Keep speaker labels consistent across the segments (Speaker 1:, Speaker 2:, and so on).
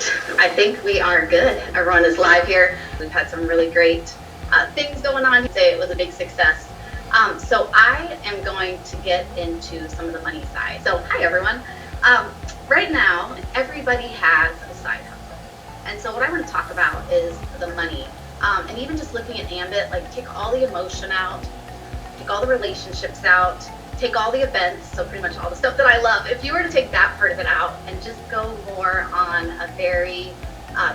Speaker 1: right, I think we are good. Everyone is live here. We've had some really great things going on. Say it was a big success. So I am going to get into some of the money side. So hi everyone. Right now, everybody has a side hustle. And so what I want to talk about is the money. And even just looking at Ambit, like take all the emotion out, take all the relationships out, take all the events, so pretty much all the stuff that I love. If you were to take that part of it out and just go more on a very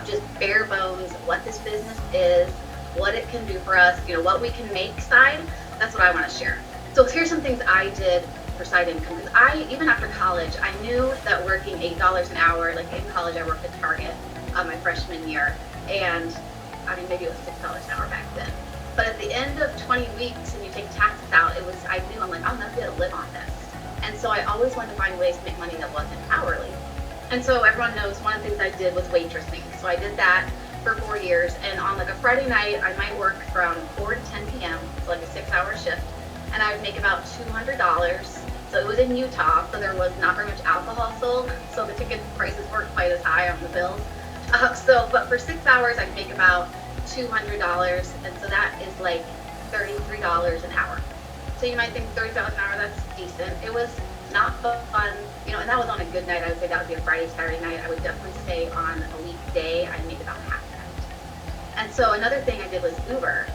Speaker 1: just bare bones, what this business is, what it can do for us, what we can make side, that's what I want to share. So here's some things I did for side income. Because even after college, I knew that working $8 an hour, like in college I worked at Target my freshman year, and I mean maybe it was $6 an hour back then. But at the end of 20 weeks and you take taxes out, I knew I'm like, I'm not going to live on this. And so I always wanted to find ways to make money that wasn't hourly. And so everyone knows one of the things I did was waitressing. So I did that for 4 years. And on like a Friday night, I might work from 4 to 10 p.m., so like a 6-hour shift. And I would make about $200. So it was in Utah, so there was not very much alcohol sold. So the ticket prices weren't quite as high on the bills. But for 6 hours, I'd make about $200, and so that is like $33 an hour. So you might think $30 an hour, that's decent. It was not fun, and that was on a good night. I would say that would be a Friday, Saturday night. I would definitely say on a weekday, I'd make about half that. And so another thing I did was Uber.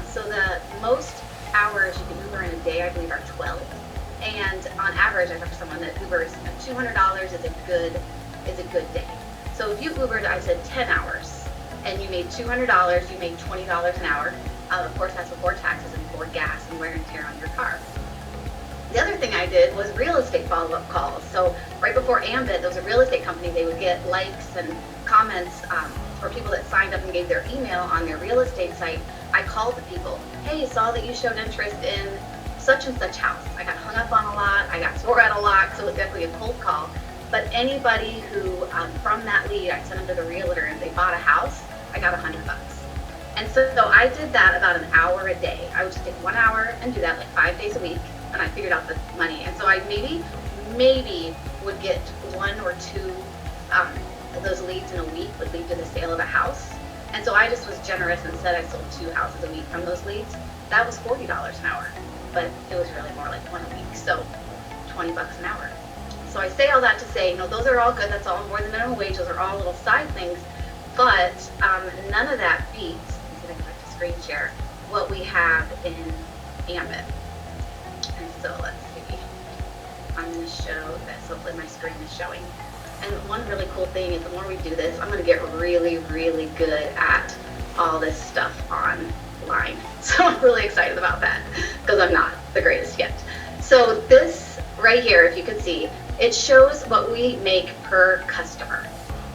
Speaker 1: So the most hours you can Uber in a day, I believe, are 12. And on average, I talked to someone that Ubers $200 is a good day. So if you Ubered, I said 10 hours, and you made $200, you made $20 an hour. Of course, that's before taxes and before gas and wear and tear on your car. The other thing I did was real estate follow-up calls. So right before Ambit, there was a real estate company. They would get likes and comments for people that signed up and gave their email on their real estate site. I called the people. Hey, saw that you showed interest in such and such house. I got hung up on a lot. I got swore at a lot. So it was definitely a cold call. But anybody who, from that lead, I sent them to the realtor and they bought a house, I got $100. And so I did that about an hour a day. I would just take 1 hour and do that like 5 days a week, and I figured out the money. And so I maybe would get 1 or 2 of those leads in a week would lead to the sale of a house. And so I just was generous and said I sold 2 houses a week from those leads. That was $40 an hour, but it was really more like 1 a week, so $20 an hour. So I say all that to say, those are all good. That's all more than minimum wage. Those are all little side things. But none of that beats, let's see if I can like to screen share, what we have in Ambit. And so let's see. I'm going to show this. Hopefully my screen is showing. And one really cool thing is the more we do this, I'm going to get really, really good at all this stuff online. So I'm really excited about that because I'm not the greatest yet. So this right here, if you can see, it shows what we make per customer.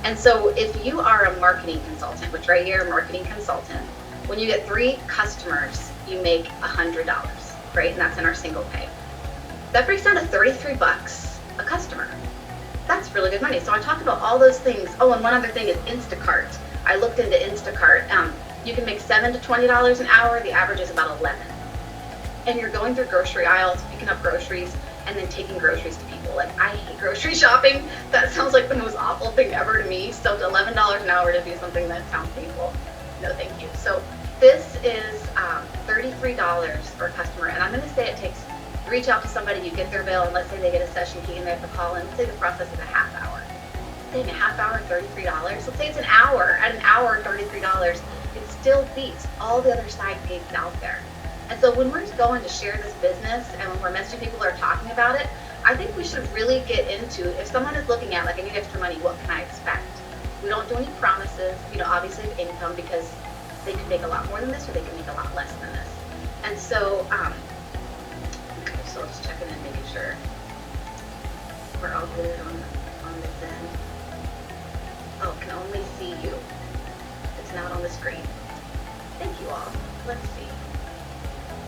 Speaker 1: And so if you are a marketing consultant, which right here, marketing consultant, when you get 3 customers, you make $100, right? And that's in our single pay. That breaks down to $33 a customer. That's really good money. So I talked about all those things. Oh, and one other thing is Instacart. I looked into Instacart. You can make $7 to $20 an hour. The average is about 11. And you're going through grocery aisles, picking up groceries, and then taking groceries to people. Like, I hate grocery shopping. That sounds like the most awful thing ever to me. So $11 an hour to do something that sounds painful, no thank you. So this is $33 for a customer. And I'm going to say it takes, reach out to somebody, you get their bill, and let's say they get a session key and they have to call in. Let's say the process is a half hour. Saying a half hour, $33. Let's say it's an hour. At an hour, $33. It still beats all the other side gigs out there. And so when we're going to share this business and when we're messaging people that are talking about it, I think we should really get into, if someone is looking at, like, I need extra money, what can I expect? We don't do any promises, obviously of income, because they could make a lot more than this or they can make a lot less than this. And so, okay, so just checking in, making sure we're all good on this end. Oh, can only see you. It's not on the screen. Thank you all. Let's see.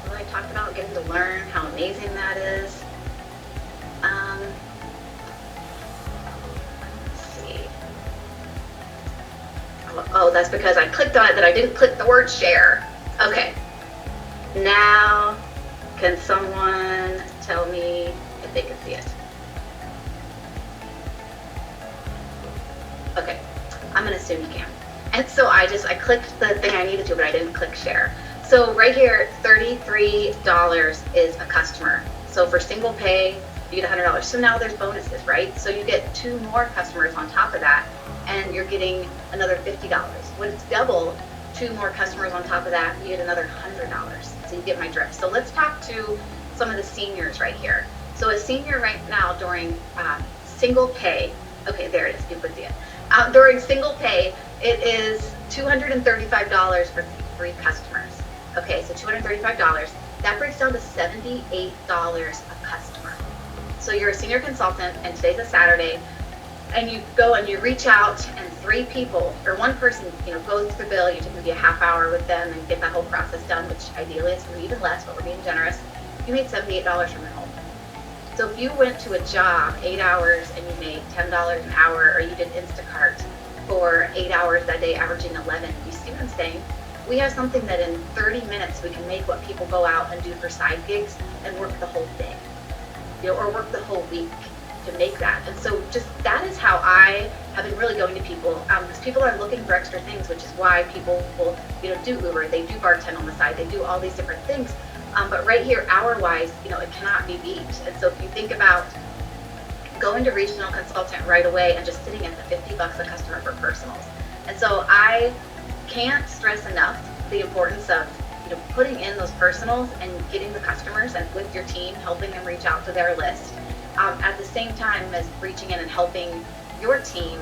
Speaker 1: What I talked about, getting to learn how amazing that is. Let's see. Oh, that's because I clicked on it that I didn't click the word share. Okay. Now, can someone tell me if they can see it? Okay. I'm gonna assume you can. And so I clicked the thing I needed to, but I didn't click share. So right here, $33 is a customer. So for single pay, you get $100. So now there's bonuses, right? So you get 2 more customers on top of that, and you're getting another $50. When it's double, 2 more customers on top of that, you get another $100. So you get my drift. So let's talk to some of the seniors right here. So a senior right now during single pay, okay, there it is, you could see it. During single pay, it is $235 for 3 customers. Okay, so $235. That breaks down to $78 a customer. So you're a senior consultant, and today's a Saturday, and you go and you reach out, and 3 people or 1 person, goes through the bill. You take maybe a half hour with them and get that whole process done, which ideally is going to be even less, but we're being generous. You made $78 from your home. So if you went to a job 8 hours and you made $10 an hour, or you did Instacart for 8 hours that day, averaging 11, you see what I'm saying? We have something that in 30 minutes we can make what people go out and do for side gigs and work the whole day, or work the whole week to make that. And so just that is how I have been really going to people, because people are looking for extra things, which is why people will, do Uber, they do bartend on the side, they do all these different things. But right here, hour-wise, it cannot be beat. And so if you think about going to regional consultant right away and just sitting at the $50 a customer for personals. And so I can't stress enough the importance of putting in those personals and getting the customers, and with your team, helping them reach out to their list, at the same time as reaching in and helping your team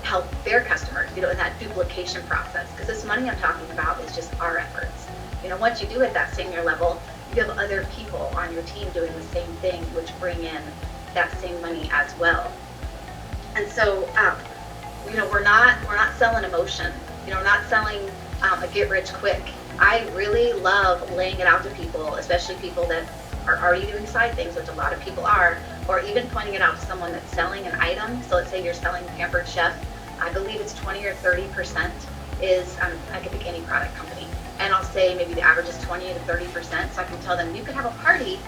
Speaker 1: help their customers, in that duplication process. Because this money I'm talking about is just our efforts. Once you do at that senior level, you have other people on your team doing the same thing, which bring in that same money as well. And so, we're not selling emotion. We're not selling a get rich quick. I really love laying it out to people, especially people that are already doing side things, which a lot of people are, or even pointing it out to someone that's selling an item. So let's say you're selling Pampered Chef. I believe it's 20 or 30% is, I could pick any product company. And I'll say maybe the average is 20 to 30%. So I can tell them you could have a party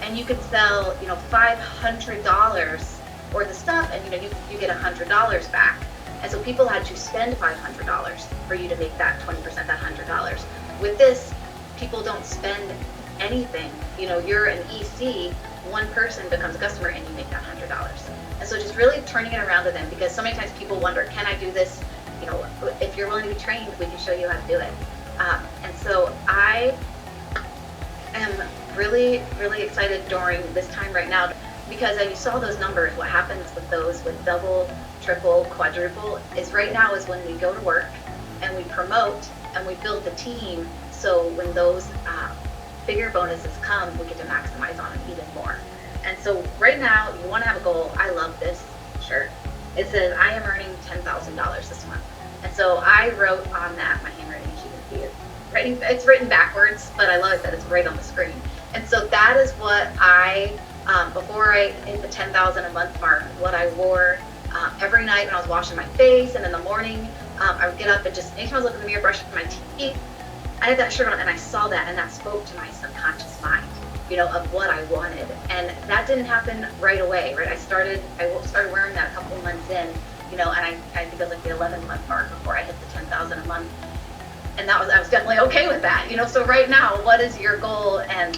Speaker 1: and you could sell, $500 worth of stuff, and you get $100 back. And so people had to spend $500 for you to make that 20%, that $100. With this, people don't spend anything. You're an EC, 1 person becomes a customer, and you make that $100. And so just really turning it around to them, because so many times people wonder, can I do this? If you're willing to be trained, we can show you how to do it. And so I am really, really excited during this time right now, because as you saw those numbers, what happens with those with double, triple, quadruple is right now is when we go to work and we promote and we build the team. So when those bigger bonuses come, we get to maximize on it even more. And so right now, you want to have a goal. I love this shirt. It says, I am earning $10,000 this month. And so I wrote on that, my handwriting, as you can see, it's written backwards, but I love it that it's right on the screen. And so that is what I, before I hit the 10,000 a month mark, what I wore every night when I was washing my face, and in the morning, I would get up and just, anytime I was looking in the mirror, brushing my teeth, I had that shirt on, and I saw that, and that spoke to my subconscious mind, of what I wanted. And that didn't happen right away, right? I started wearing that a couple months in, and I think it was like the 11-month mark before I hit the 10,000 a month. And I was definitely okay with that, So right now, what is your goal? And,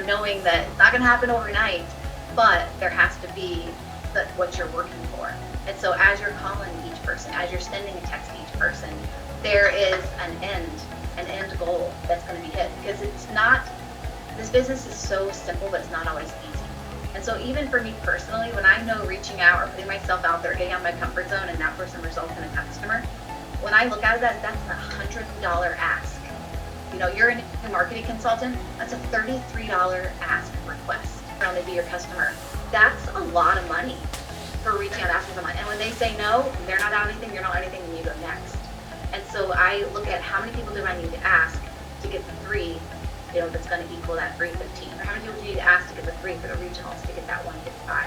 Speaker 1: knowing that it's not going to happen overnight, but there has to be what you're working for. And so as you're calling each person, as you're sending a text to each person, there is an end goal that's going to be hit, because this business is so simple, but it's not always easy. And so even for me personally, when I know reaching out or putting myself out there, getting out of my comfort zone, and that person results in a customer, when I look at it, that's a $100 ask. You're a marketing consultant, that's a $33 ask request for them to be your customer. That's a lot of money for reaching out and asking someone. And when they say no, they're not out anything, you're not anything, then you go next. And so I look at how many people do I need to ask to get the 3, that's going to equal that 315. Or how many people do you need to ask to get the 3 for the regionals to get that 155?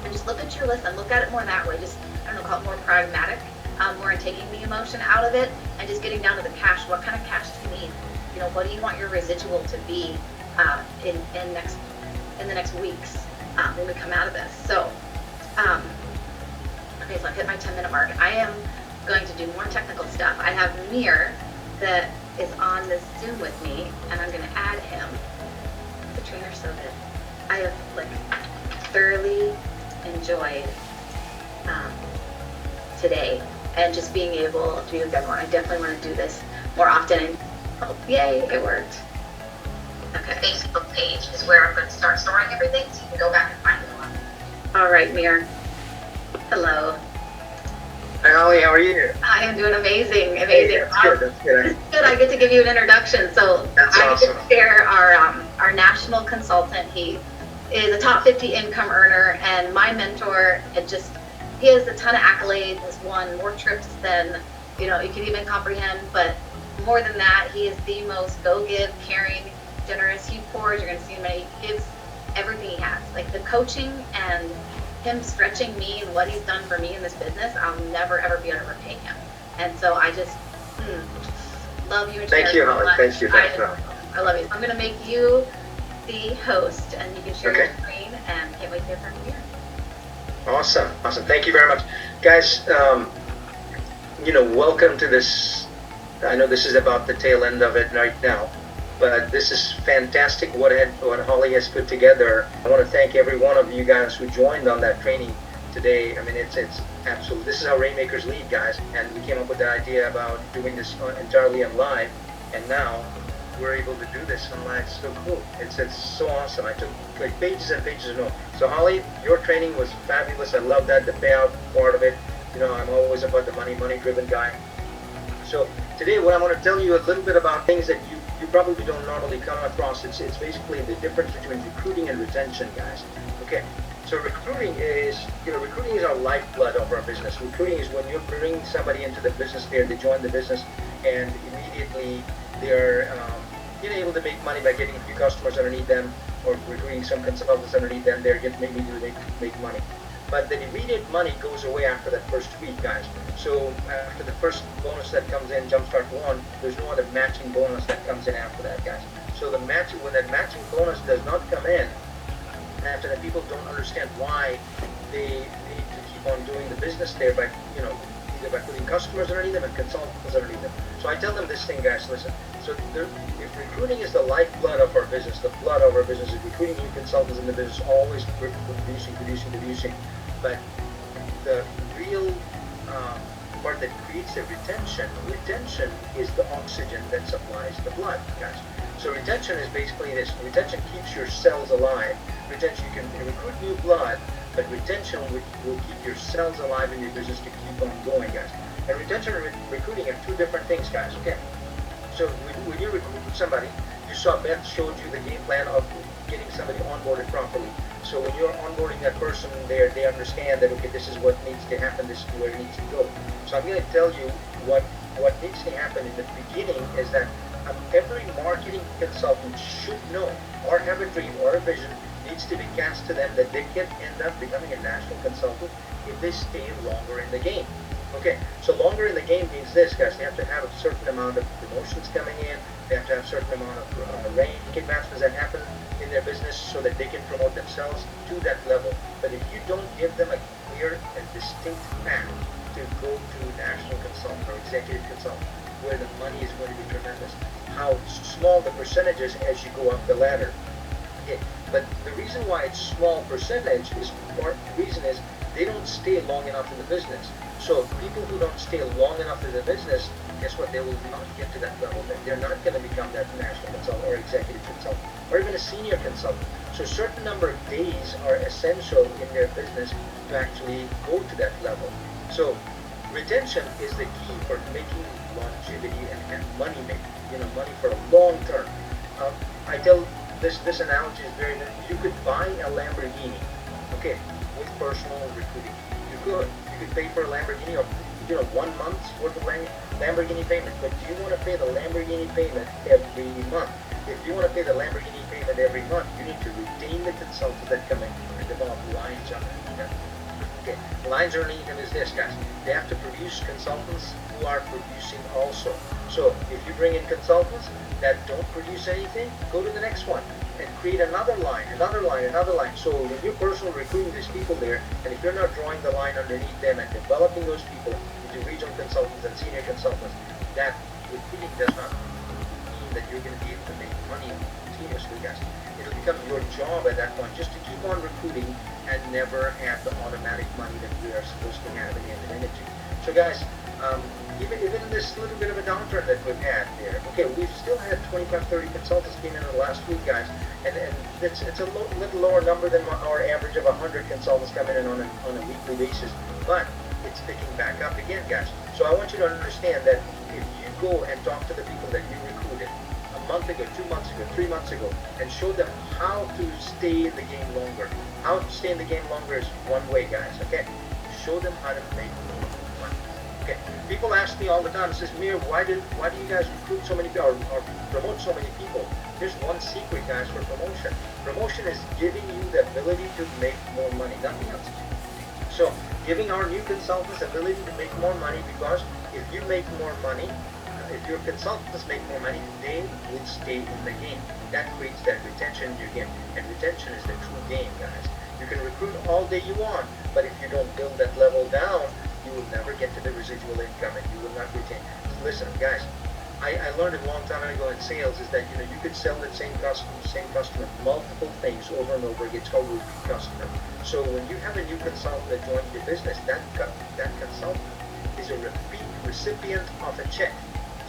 Speaker 1: And just look at your list and look at it more that way. Just, call it more pragmatic. More in taking the emotion out of it and just getting down to the cash. What kind of cash do you need? What do you want your residual to be in the next weeks when we come out of this? So, okay, so I've hit my 10-minute mark. I am going to do more technical stuff. I have Mir that is on this Zoom with me, and I'm going to add him. The trainer's so good. I have like thoroughly enjoyed today and just being able to be with everyone. I definitely want to do this more often. And oh, yay, it worked. Okay. The Facebook page is where I'm going to start storing everything, so you can go back and find it along. All right, Mir. Hello.
Speaker 2: Hi, Holly. How are you?
Speaker 1: I am doing amazing.
Speaker 2: Hey, that's good. That's good.
Speaker 1: It's good. I get to give you an introduction. So
Speaker 2: That's
Speaker 1: I
Speaker 2: awesome.
Speaker 1: get to share our national consultant. He is a top 50 income earner and my mentor. He has a ton of accolades. Has won more trips than you can even comprehend. But more than that, he is the most go-give, caring, generous. He pours. You're going to see him. He gives everything he has. Like the coaching and him stretching me and what he's done for me in this business, I'll never ever be able to repay him. And so I just love you and
Speaker 2: Thank you, Holly. Thank you.
Speaker 1: I love you. So I'm going to make you the host, and you can share your screen, and can't wait to hear from you.
Speaker 2: Awesome. Thank you very much, guys. Welcome to this. I know this is about the tail end of it right now, but this is fantastic what Holly has put together. I want to thank every one of you guys who joined on that training today. I mean, it's absolute. This is how Rainmakers lead, guys. And we came up with the idea about doing this entirely on live, and now we're able to do this on live. It's so cool. It's so awesome. I took like pages and pages of notes. So Holly, your training was fabulous. I love that, the payout part of it. I'm always about the money-driven guy. So today, what I want to tell you a little bit about things that you probably don't normally come across. It's basically the difference between recruiting and retention, guys. Okay, so recruiting is our lifeblood of our business. Recruiting is when you bring somebody into the business there, they join the business, and immediately they're able to make money by getting a few customers underneath them, or recruiting some consultants underneath them. They're maybe make money. But the immediate money goes away after that first week, guys. So after the first bonus that comes in, Jumpstart 1, there's no other matching bonus that comes in after that, guys. So when that matching bonus does not come in, after that, people don't understand why they need to keep on doing the business there by, either by putting customers underneath them and consultants underneath them. So I tell them this thing, guys, listen. So if recruiting is the lifeblood of our business, the blood of our business is recruiting new consultants in the business, always producing. But the real part that creates the retention is the oxygen that supplies the blood, guys. So retention is basically this. Retention keeps your cells alive. Retention, you can recruit new blood, but retention will keep your cells alive in your business to keep on going, guys. And retention and recruiting are two different things, guys, okay? So when you recruit somebody, you saw Beth showed you the game plan of getting somebody onboarded properly. So when you're onboarding that person, they understand that, okay, this is what needs to happen, this is where it needs to go. So I'm going to tell you what needs to happen in the beginning is that every marketing consultant should know or have a dream or a vision needs to be cast to them that they can end up becoming a national consultant if they stay longer in the game. Okay, so longer in the game means this, guys. They have to have a certain amount of promotions coming in. They have to have a certain amount of rank advancements that happen in their business so that they can promote themselves to that level. But if you don't give them a clear and distinct path to go to national consultant or executive consultant, where the money is going to be tremendous, how small the percentage is as you go up the ladder. Okay, but the reason why it's small percentage is they don't stay long enough in the business. So people who don't stay long enough in the business, guess what? They will not get to that level. They're not going to become that national consultant or executive consultant or even a senior consultant. So a certain number of days are essential in their business to actually go to that level. So retention is the key for making longevity and money making, money for a long term. I tell this analogy is very good. You could buy a Lamborghini, okay, with personal recruiting. You could pay for a Lamborghini or 1 month's worth of Lamborghini payment. But do you want to pay the Lamborghini payment every month? If you want to pay the Lamborghini payment every month, you need to retain the consultants that come in and develop lines underneath them. Okay, lines underneath them is this, guys. They have to produce consultants who are producing also. So if you bring in consultants that don't produce anything, go to the next one and create another line. So when you're personally recruiting these people there, and if you're not drawing the line underneath them and developing those people, if to regional consultants and senior consultants, that recruiting does not mean that you're going to be able to make money continuously, guys. It'll become your job at that point just to keep on recruiting and never have the automatic money that we are supposed to have in the energy. So guys, even in this little bit of a downturn that we've had here, okay, we've still had 25, 30 consultants came in the last week, guys, and it's a little lower number than our average of 100 consultants coming in on a weekly basis, but it's picking back up again, guys. So I want you to understand that if you go and talk to the people that you recruited a month ago, 2 months ago, 3 months ago, and show them how to stay in the game longer. How to stay in the game longer is one way, guys, okay? Show them how to make more money. Okay, people ask me all the time, says, Mir, why do you guys recruit so many people or promote so many people? There's one secret, guys, for promotion. Promotion is giving you the ability to make more money, nothing else. So, giving our new consultants the ability to make more money, because if you make more money, if your consultants make more money, they will stay in the game. That creates that retention in your game, and retention is the true game, guys. You can recruit all day you want, but if you don't build that level down, you will never get to the residual income, and you will not retain. Listen, guys, I learned a long time ago in sales is that you could sell the same customer multiple things over and over. It's called repeat customer. So when you have a new consultant that joins your business, that consultant is a repeat recipient of a check.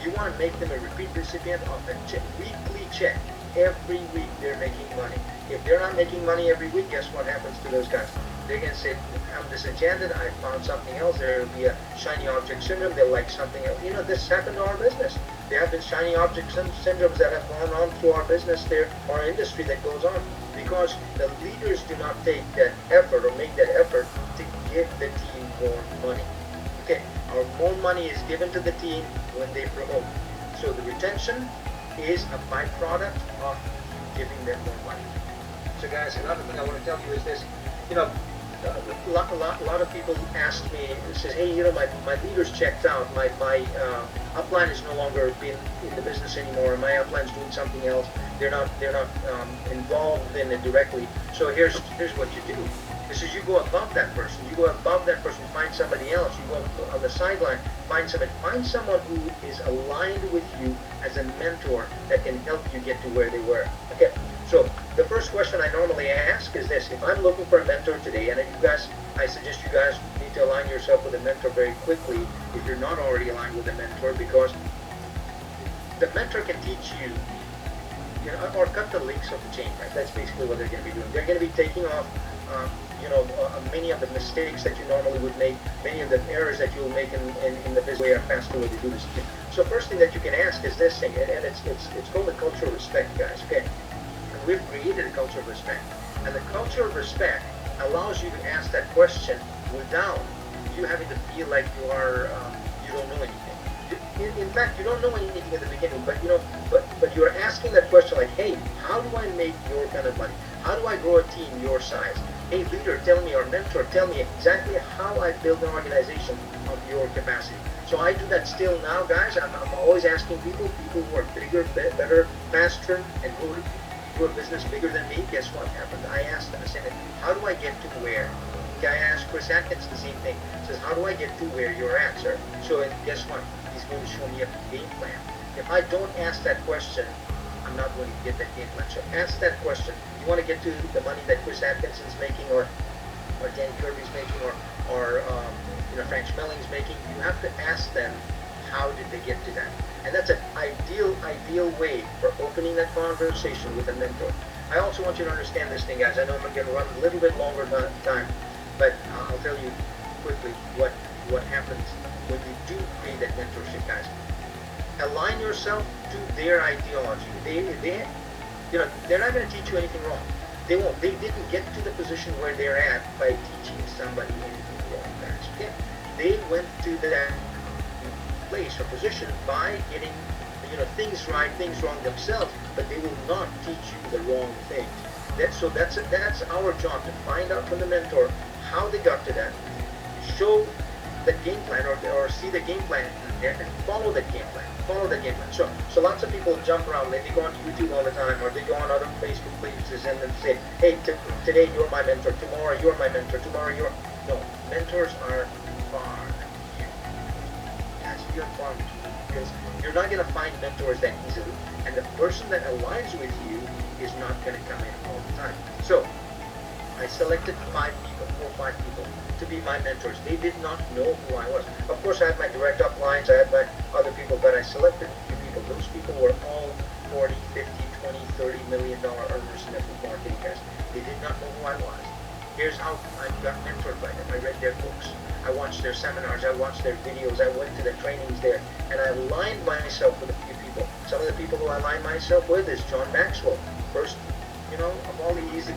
Speaker 2: You want to make them a repeat recipient of a weekly check. Every week they're making money. If they're not making money every week, guess what happens to those guys? They're going to say, I'm disenchanted, I found something else. There will be a shiny object syndrome. They'll like something else. This happened to our business. There have been shiny object syndromes that have gone on through our business there, our industry that goes on, because the leaders do not take that effort or make that effort to give the team more money. Okay, our more money is given to the team when they promote. So the retention is a byproduct of giving them more money. So guys, another thing I want to tell you is this, a lot of people ask me, says, hey, my leader's checked out, my upline is no longer in the business anymore, my upline's doing something else, they're not involved in it directly. So here's what you do. This is you go above that person. You go above that person, find somebody else. You go on the sideline, find someone who is aligned with you as a mentor that can help you get to where they were. Okay, so the first question I normally ask is this: if I'm looking for a mentor today, and I suggest you guys need to align yourself with a mentor very quickly if you're not already aligned with a mentor, because the mentor can teach you, or cut the links of the chain, right? That's basically what they're going to be doing. They're going to be taking off many of the mistakes that you normally would make, many of the errors that you'll make in the business way or faster way to do this. So first thing that you can ask is this thing, and it's called the culture of respect, guys, okay? And we've created a culture of respect. And the culture of respect allows you to ask that question without you having to feel like you don't know anything. In fact, you don't know anything at the beginning, but you're asking that question like, hey, how do I make your kind of money? How do I grow a team your size? Hey, leader, tell me, or mentor, tell me exactly how I build an organization of your capacity. So I do that still now, guys. I'm always asking people who are bigger, better, faster, and who a business bigger than me. Guess what happened? I asked them, I said, how do I get to where? Okay, I asked Chris Atkins the same thing. He says, how do I get to where you're at, sir? So guess what? He's going to show me a game plan. If I don't ask that question, I'm not going to get that game plan. So ask that question. You want to get to the money that Chris Atkinson's making, or Dan Kirby's making, or Frank Schmeling's making, you have to ask them, how did they get to that? And that's an ideal way for opening that conversation with a mentor. I also want you to understand this thing, guys. I know I'm going to run a little bit longer time, but I'll tell you quickly what happens when you do create that mentorship, guys. Align yourself to their ideology. They're not going to teach you anything wrong. They won't. They didn't get to the position where they're at by teaching somebody anything wrong, guys. Okay? They went to that place or position by getting things right, things wrong themselves, but they will not teach you the wrong things. That's our job, to find out from the mentor how they got to that, show the game plan, or see the game plan there, and follow that game plan. So lots of people jump around. They go on YouTube all the time, or they go on other Facebook pages and then say, hey, today you're my mentor, tomorrow you're my mentor, tomorrow you're... No, mentors are far. few and far between, because you're not going to find mentors that easily, and the person that aligns with you is not going to come in all the time. So I selected 4 or 5 people to be my mentors. They did not know who I was. Of course, I had my direct uplines, I had my other people, but I selected a few people. Those people were all 40, 50, 20, $30 million earners in network marketing, guys. They did not know who I was. Here's how I got mentored by them. I read their books. I watched their seminars. I watched their videos. I went to the trainings there. And I aligned myself with a few people. Some of the people who I aligned myself with is John Maxwell. First, of all, he's the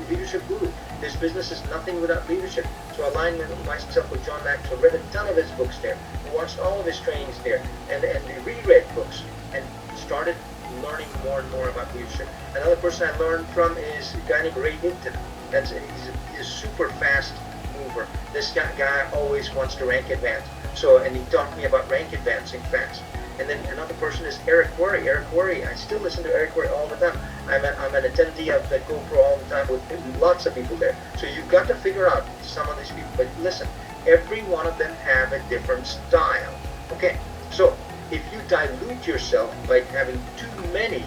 Speaker 2: leadership guru. This business is nothing without leadership. So I aligned myself with John Maxwell. Read a ton of his books there. Watched all of his trainings there. And reread books. And started learning more and more about leadership. Another person I learned from is a guy named Ray Hinton. He's a super fast mover. This guy always wants to rank advance. And he taught me about rank advancing fast. And then another person is Eric Worre. Eric Worre, I still listen to Eric Worre all the time. I'm an attendee of the GoPro all the time with lots of people there. So you've got to figure out some of these people. But listen, every one of them have a different style. Okay, so if you dilute yourself by having too many,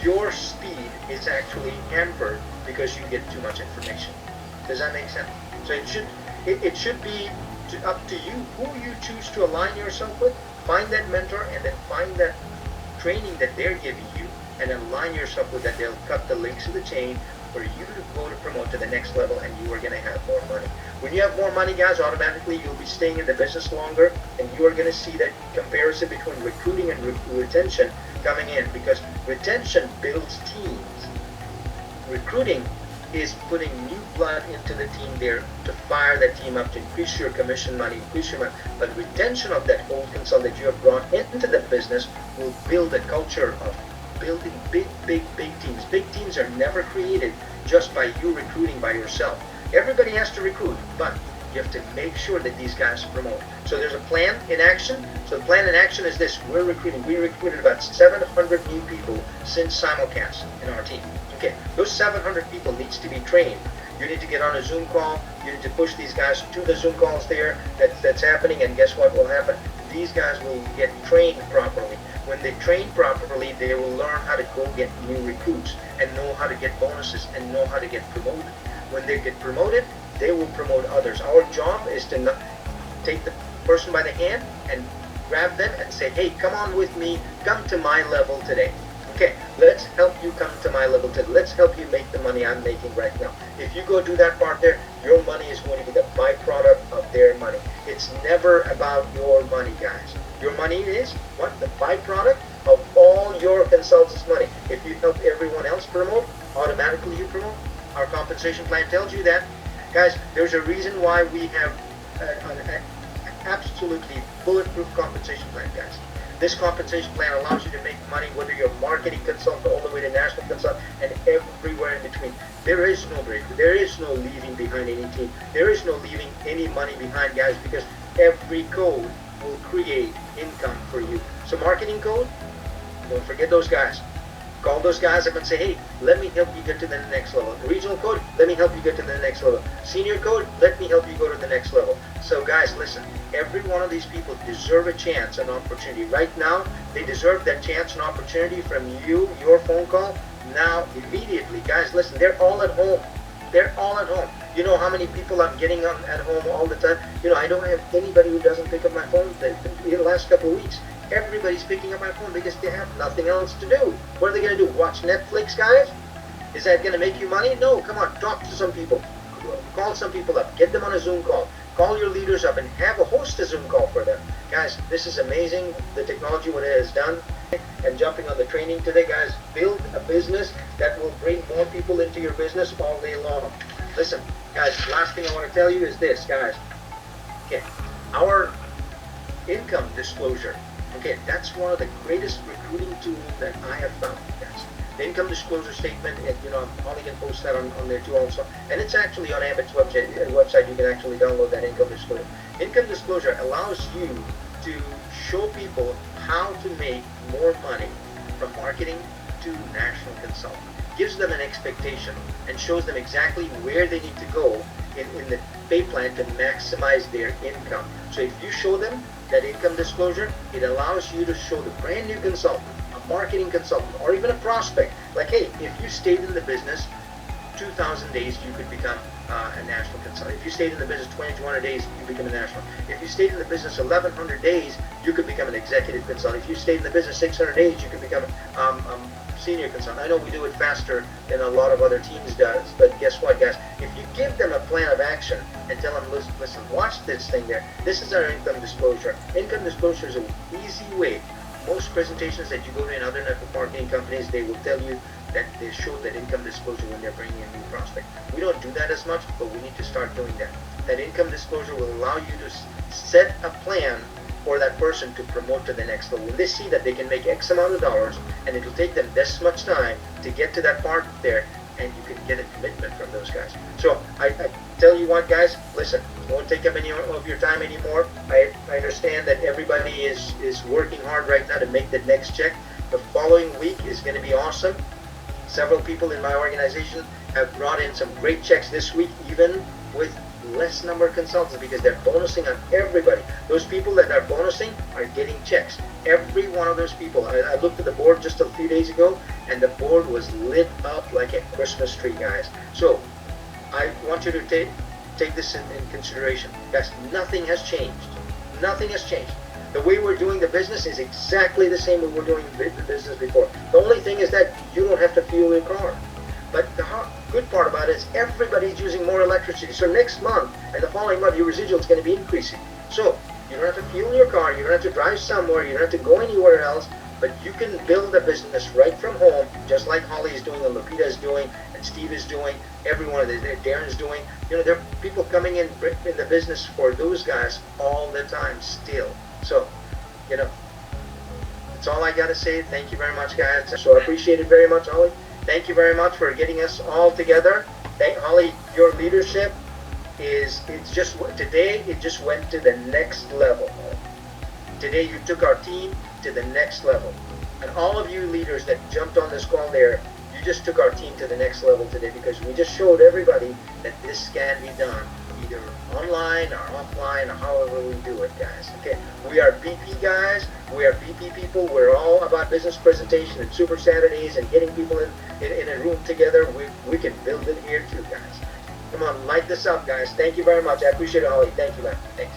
Speaker 2: your speed is actually hampered because you get too much information. Does that make sense? So it should be up to you who you choose to align yourself with. Find that mentor and then find that training that they're giving you and align yourself with that. They'll cut the links of the chain for you to go to promote to the next level, and you are going to have more money. When you have more money, guys, automatically you'll be staying in the business longer, and you are going to see that comparison between recruiting and retention coming in, because retention builds teams. Recruiting is putting new blood into the team there to fire that team up, to increase your commission money, but retention of that old consultant that you have brought into the business will build a culture of building big teams. Big teams are never created just by you recruiting by yourself. Everybody has to recruit, but you have to make sure that these guys promote. So there's a plan in action. So the plan in action is this: we're recruiting. We recruited about 700 new people since simulcast in our team. Okay, those 700 people needs to be trained. You need to get on a Zoom call. You need to push these guys to the Zoom calls there. That's happening, and guess what will happen? These guys will get trained properly. When they train properly, they will learn how to go get new recruits and know how to get bonuses and know how to get promoted. When they get promoted, they will promote others. Our job is to not take the person by the hand and grab them and say, hey, come on with me, come to my level today. Okay, let's help you come to my level today. Let's help you make the money I'm making right now. If you go do that part there, your money is going to be the byproduct of their money. It's never about your money, guys. Your money is what? The byproduct of all your consultants' money. If you help everyone else promote, automatically you promote. Our compensation plan tells you that. Guys, there's a reason why we have an absolutely bulletproof compensation plan, guys. This compensation plan allows you to make money whether you're a marketing consultant all the way to national consultant and everywhere in between. There is no break. There is no leaving behind any team. There is no leaving any money behind, guys, because every code will create income for you. So marketing code, don't forget those guys. Call those guys up and say, hey, let me help you get to the next level. Regional code, let me help you get to the next level. Senior code, let me help you go to the next level. So guys, listen, every one of these people deserve a chance, an opportunity. Right now, they deserve that chance and opportunity from you, your phone call, now, immediately. Guys, listen, they're all at home. They're all at home. You know how many people I'm getting on at home all the time? I don't have anybody who doesn't pick up my phone in the last couple of weeks. Everybody's picking up my phone because they have nothing else to do. What are they going to do? Watch Netflix, guys? Is that going to make you money? No, come on, talk to some people. Call some people up. Get them on a Zoom call. Call your leaders up and have a host a Zoom call for them. Guys, this is amazing, the technology, what it has done. And jumping on the training today, guys, build a business that will bring more people into your business all day long. Listen, guys, last thing I want to tell you is this, guys. Okay, our income disclosure. Okay, that's one of the greatest recruiting tools that I have found, guys. The income disclosure statement, I'm probably going to post that on there too also. And it's actually on Abbott's website. You can actually download that income disclosure. Income disclosure allows you to show people how to make more money from marketing to national consultant. Gives them an expectation and shows them exactly where they need to go in the pay plan to maximize their income. So if you show them that income disclosure, it allows you to show the brand new consultant, a marketing consultant, or even a prospect, like, hey, if you stayed in the business 2,000 days, you could become a national consultant. If you stayed in the business 2,200 days, you become a national. If you stayed in the business 1,100 days, you could become an executive consultant. If you stayed in the business 600 days, you could become senior consultant. I know we do it faster than a lot of other teams does, but guess what, guys? If you give them a plan of action and tell them, listen, watch this thing there. This is our income disclosure. Income disclosure is an easy way. Most presentations that you go to in other network marketing companies, they will tell you that they show that income disclosure when they're bringing a new prospect. We don't do that as much, but we need to start doing that. That income disclosure will allow you to set a plan for that person to promote to the next level. When they see that they can make X amount of dollars and it'll take them this much time to get to that part there, and you can get a commitment from those guys. So I tell you what, guys, listen, I won't take up any of your time anymore. I understand that everybody is working hard right now to make the next check. The following week is going to be awesome. Several people in my organization have brought in some great checks this week, even with less number of consultants, because they're bonusing on everybody. Those people that are bonusing are getting checks. Every one of those people. I looked at the board just a few days ago, and the board was lit up like a Christmas tree, guys. So I want you to take this in consideration. Guys, nothing has changed. Nothing has changed. The way we're doing the business is exactly the same way we're doing the business before. The only thing is that you don't have to fuel your car. But the good part about it is everybody's using more electricity. So next month and the following month, your residual is going to be increasing. So you don't have to fuel your car. You don't have to drive somewhere. You don't have to go anywhere else. But you can build a business right from home, just like Holly is doing, and Lupita is doing, and Steve is doing, everyone of Darren's doing. You know, there are people coming in the business for those guys all the time still. So, you know, that's all I got to say. Thank you very much, guys. So I appreciate it very much, Holly. Thank you very much for getting us all together. Holly, your leadership today it just went to the next level. Today you took our team to the next level. And all of you leaders that jumped on this call there, you just took our team to the next level today, because we just showed everybody that this can be done, either online or offline or however we do it, guys. Okay, we are BP guys. We are BP people. We're all about business presentation and Super Saturdays and getting people in a room together. We can build it here too, guys. Come on, light this up, guys. Thank you very much. I appreciate it, Holly. Thank you, man. Thanks.